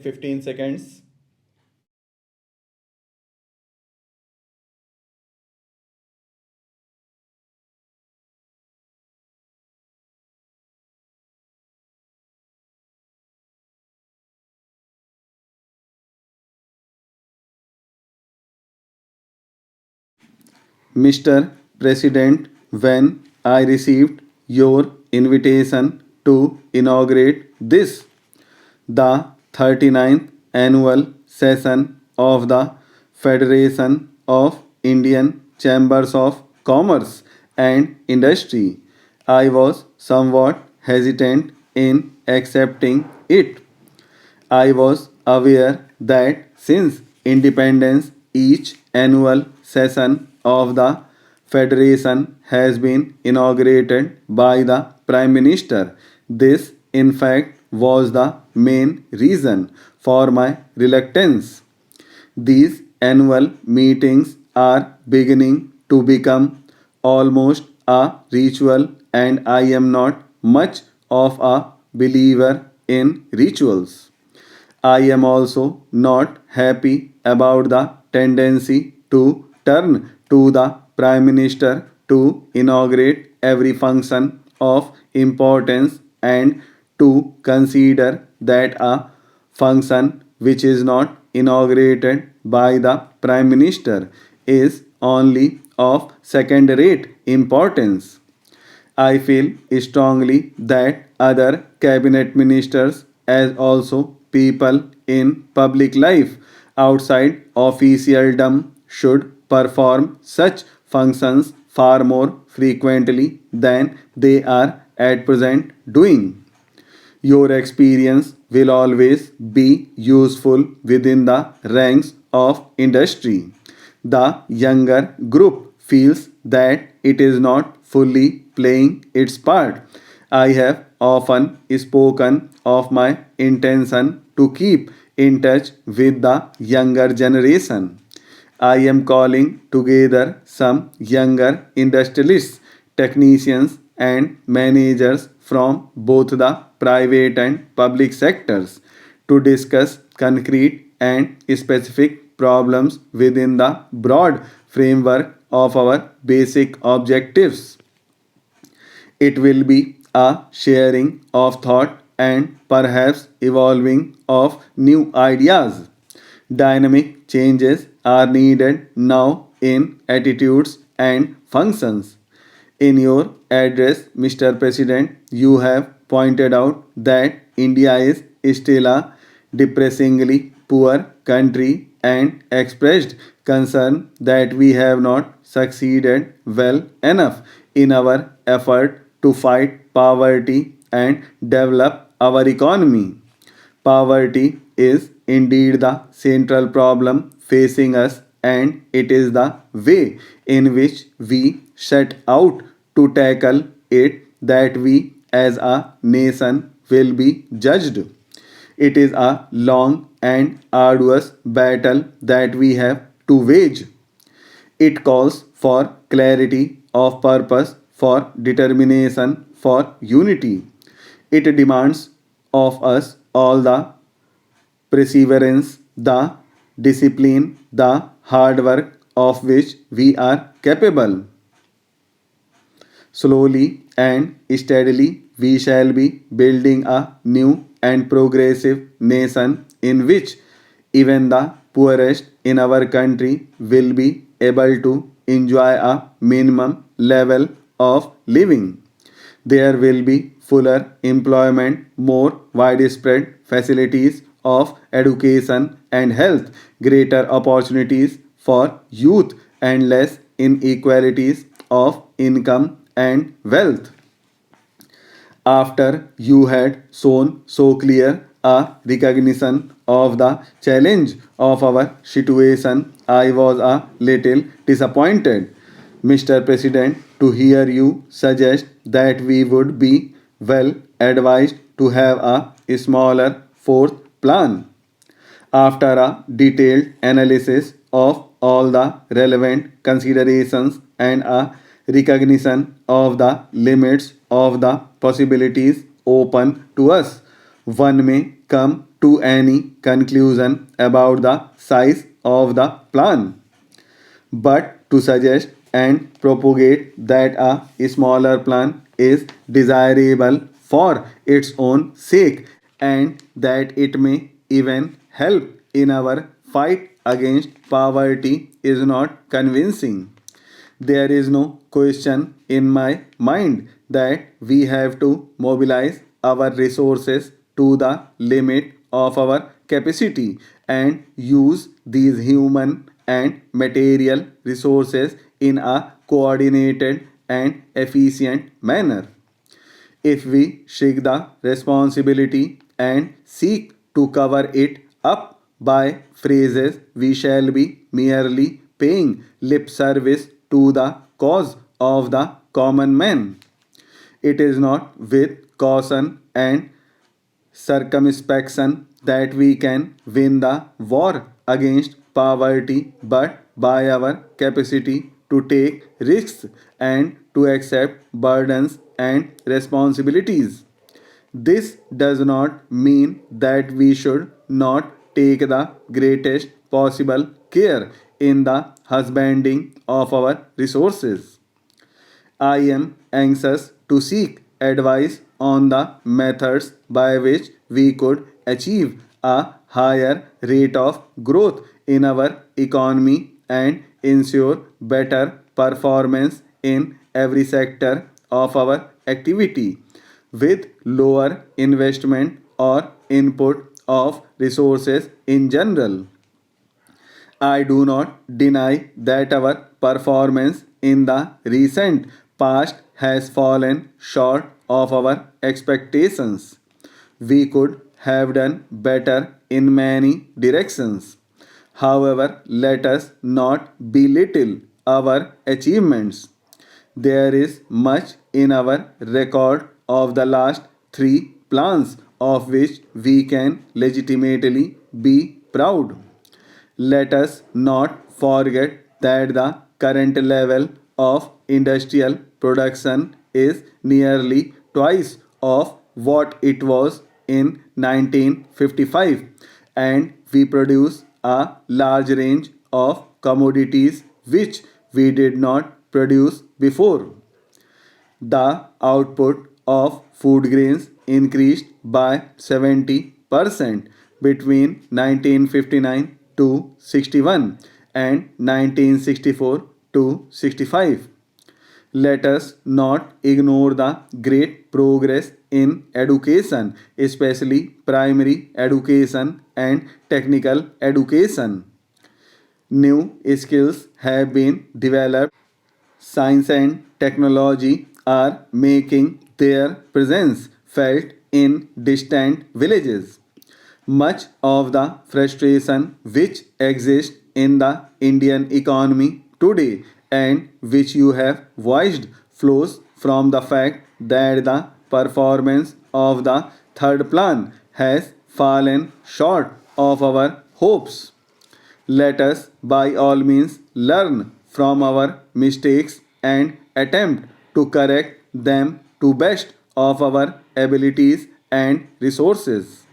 15 seconds. Mr. President, when I received your invitation to inaugurate this, the 39th annual session of the Federation of Indian Chambers of Commerce and Industry, I was somewhat hesitant in accepting it. I was aware that since independence, each annual session of the Federation has been inaugurated by the Prime Minister. This, in fact, was the main reason for my reluctance. These annual meetings are beginning to become almost a ritual, and I am not much of a believer in rituals. I am also not happy about the tendency to turn to the Prime Minister to inaugurate every function of importance and to consider that a function which is not inaugurated by the Prime Minister is only of second rate importance. I feel strongly that other cabinet ministers, as also people in public life outside officialdom, should perform such functions far more frequently than they are at present doing. Your experience will always be useful within the ranks of industry. The younger group feels that it is not fully playing its part. I have often spoken of my intention to keep in touch with the younger generation. I am calling together some younger industrialists, technicians, and managers from both the private and public sectors to discuss concrete and specific problems within the broad framework of our basic objectives. It will be a sharing of thought and perhaps evolving of new ideas. Dynamic changes are needed now in attitudes and functions. In your address, Mr. President, you have pointed out that India is still a depressingly poor country and expressed concern that we have not succeeded well enough in our effort to fight poverty and develop our economy. Poverty is indeed the central problem facing us, and it is the way in which we set out to tackle it that we as a nation will be judged. It is a long and arduous battle that we have to wage. It calls for clarity of purpose, for determination, for unity. It demands of us all the perseverance, the discipline, the hard work of which we are capable. Slowly and steadily, we shall be building a new and progressive nation in which even the poorest in our country will be able to enjoy a minimum level of living. There will be fuller employment, more widespread facilities of education and health, greater opportunities for youth, and less inequalities of income and wealth. After you had shown so clear a recognition of the challenge of our situation, I was a little disappointed, Mr. President, to hear you suggest that we would be well advised to have a smaller fourth plan. After a detailed analysis of all the relevant considerations and a recognition of the limits of the possibilities open to us, one may come to any conclusion about the size of the plan, but to suggest and propagate that a smaller plan is desirable for its own sake and that it may even help in our fight against poverty is not convincing. There is no question in my mind that we have to mobilize our resources to the limit of our capacity and use these human and material resources in a coordinated and efficient manner. If we shirk the responsibility and seek to cover it up by phrases, we shall be merely paying lip service to the cause of the common man. It is not with caution and circumspection that we can win the war against poverty, but by our capacity to take risks and to accept burdens and responsibilities. This does not mean that we should not take the greatest possible care in the husbanding of our resources. I am anxious to seek advice on the methods by which we could achieve a higher rate of growth in our economy and ensure better performance in every sector of our activity with lower investment or input of resources in general. I do not deny that our performance in the recent past has fallen short of our expectations. We could have done better in many directions. However, let us not belittle our achievements. There is much in our record of the last three plans of which we can legitimately be proud. Let us not forget that the current level of industrial production is nearly twice of what it was in 1955 and we produce a large range of commodities which we did not produce before. The output of food grains increased by 70% between 1959 to 61 and 1964 to 65. Let us not ignore the great progress in education, especially primary education and technical education. New skills have been developed. Science and technology are making their presence felt in distant villages. Much of the frustration which exists in the Indian economy today and which you have voiced flows from the fact that the performance of the third plan has fallen short of our hopes. Let us by all means learn from our mistakes and attempt to correct them to best of our abilities and resources.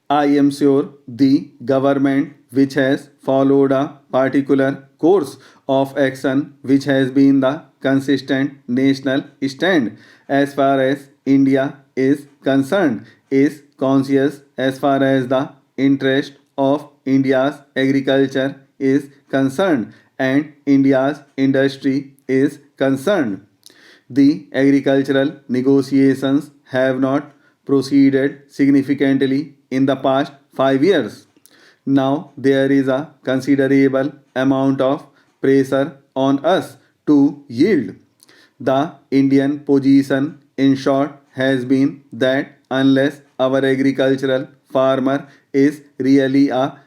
I am sure the government which has followed a particular course of action which has been the consistent national stand as far as India is concerned is conscious as far as the interest of India's agriculture is concerned and India's industry is concerned. The agricultural negotiations have not proceeded significantly in the past 5 years. Now there is a considerable amount of pressure on us to yield. The Indian position, in short, has been that unless our agricultural farmer is really a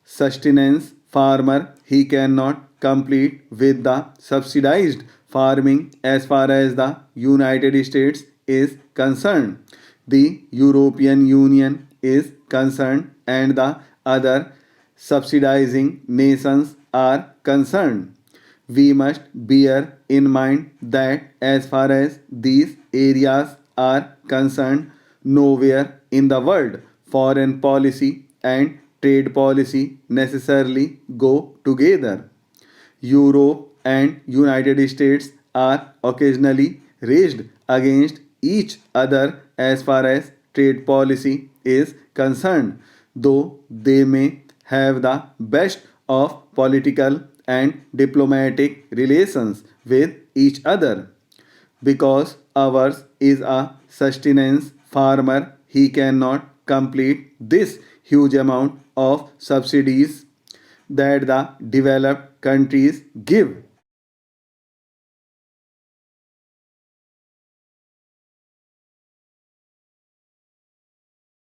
sustenance farmer, he cannot complete with the subsidized farming as far as the United States is concerned, the European Union is concerned, and the other subsidizing nations are concerned. We must bear in mind that as far as these areas are concerned, nowhere in the world foreign policy and trade policy necessarily go together. Europe and United States are occasionally raged against each other as far as trade policy is concerned, though they may have the best of political and diplomatic relations with each other. Because ours is a sustenance farmer, he cannot complete this huge amount of subsidies that the developed countries give.